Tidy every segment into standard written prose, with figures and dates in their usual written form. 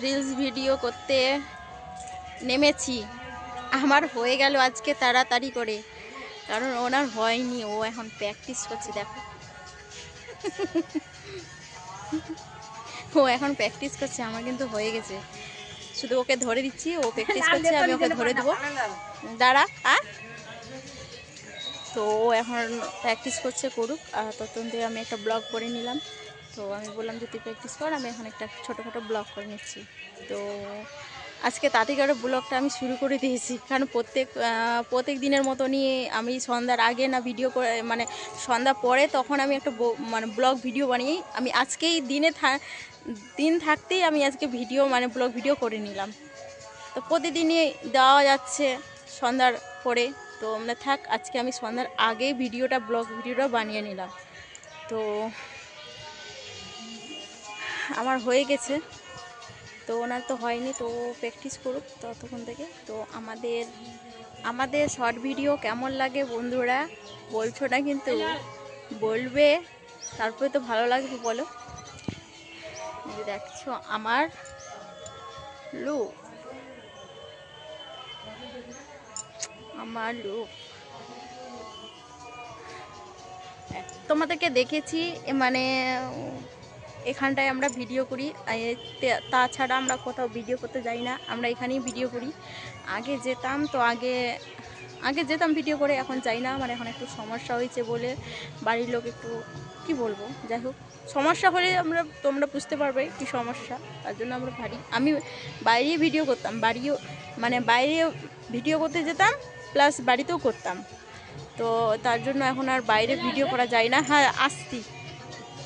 Reels video করতে নেমেছি। আমার হয়ে গেল আজকে তাড়াতাড়ি করে, কারণ ওনার হয়নি, ও এখন প্র্যাকটিস করছে। দেখো ও এখন প্র্যাকটিস করছে, আমার কিন্তু হয়ে গেছে। শুধু ওকে ধরে দিচ্ছি, ও প্র্যাকটিস করছে, আমি ওকে ধরে দেবো। দাঁড়া তো ও এখন প্র্যাকটিস করছে, করুক। আর ততক্ষণ থেকে আমি একটা ব্লগ করে নিলাম। তো আমি বললাম যে তুই প্র্যাকটিস কর, আমি এখন একটা ছোটোখাটো ব্লগ করে নিচ্ছি। তো আজকে তাঁতিঘরে ব্লগটা আমি শুরু করে দিয়েছি, কারণ প্রত্যেক দিনের মতনই আমি সন্ধ্যার আগে না ভিডিও করে, মানে সন্ধ্যা পরে তখন আমি একটা মানে ব্লগ ভিডিও বানিয়ে আমি আজকেই দিন থাকতেই আমি আজকে ভিডিও মানে ব্লগ ভিডিও করে নিলাম। তো প্রতিদিনই দেওয়া যাচ্ছে সন্ধ্যার পরে, তো আমরা থাক আজকে আমি সন্ধ্যার আগেই ব্লগ ভিডিওটা বানিয়ে নিলাম। তো আমার হয়ে গেছে, তো ওনার তো হয়নি, তো প্র্যাকটিস করুক ততক্ষণ থেকে। তো আমাদের শর্ট ভিডিও কেমন লাগে বন্ধুরা, বলছো না কিন্তু, বলবে, তারপরে তো ভালো লাগবে বলো। দেখছো আমার লুক, তোমাদেরকে দেখেছি, মানে এখানটায় আমরা ভিডিও করি, তাছাড়া আমরা কোথাও ভিডিও করতে যাই না, আমরা এখানেই ভিডিও করি। আগে যেতাম, তো আগে যেতাম ভিডিও করে, এখন যাই না। মানে এখন একটু সমস্যা হয়েছে বলে বাড়ির লোক একটু কি বলবো, যাই হোক, সমস্যা হলে তোমরা বুঝতে পারবে কি সমস্যা। তার জন্য আমি বাইরেই ভিডিও করতাম, বাইরে ভিডিও করতে যেতাম, প্লাস বাড়িতেও করতাম। তো তার জন্য এখন আর বাইরে ভিডিও করা যায় না। হ্যাঁ আসছি,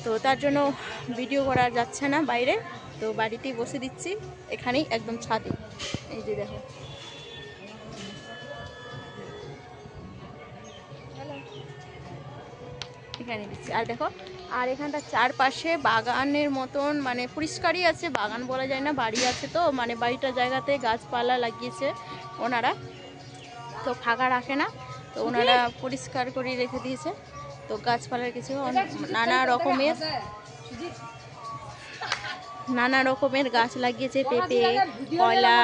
তো তার জন্য ভিডিও করা যাচ্ছে না বাইরে, তো বাড়িতেই বসে দিচ্ছি, এখানেই একদম ছাদে। এই যে দেখো, এখানে দিচ্ছি। আর দেখো, আর এখানটা চারপাশে বাগানের মতন, মানে পরিষ্কারই আছে, বাগান বলা যায় না, বাড়ি আছে, তো মানে বাড়িটা জায়গাতে গাছপালা লাগিয়েছে ওনারা, তো ফাঁকা রাখে না, তো ওনারা পরিষ্কার করে রেখে দিয়েছে। তো গাছপালার কিছু নানা রকমের গাছ লাগিয়েছে, পেঁপে, কয়লা,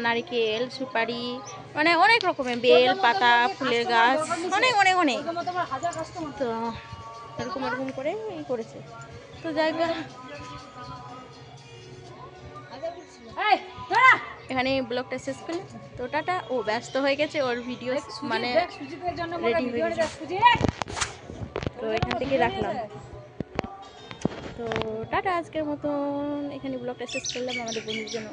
নারিকেল, সুপারি, মানে অনেক রকমের, বেল পাতা, ফুলের গাছ, অনেক অনেক অনেক। তো এরকম এরকম করে এই করেছে। তো জায়গা এখানে ব্লগটা শেষ করলে, তো টাটা। ও ব্যস্ত হয়ে গেছে, ওর ভিডিও মানে রেডি হয়ে গেছে, তো এখান থেকে রাখলাম। তো টাটা, আজকের মতন এখানে ব্লগটা শেষ করলাম আমাদের বন্ধুর জন্য।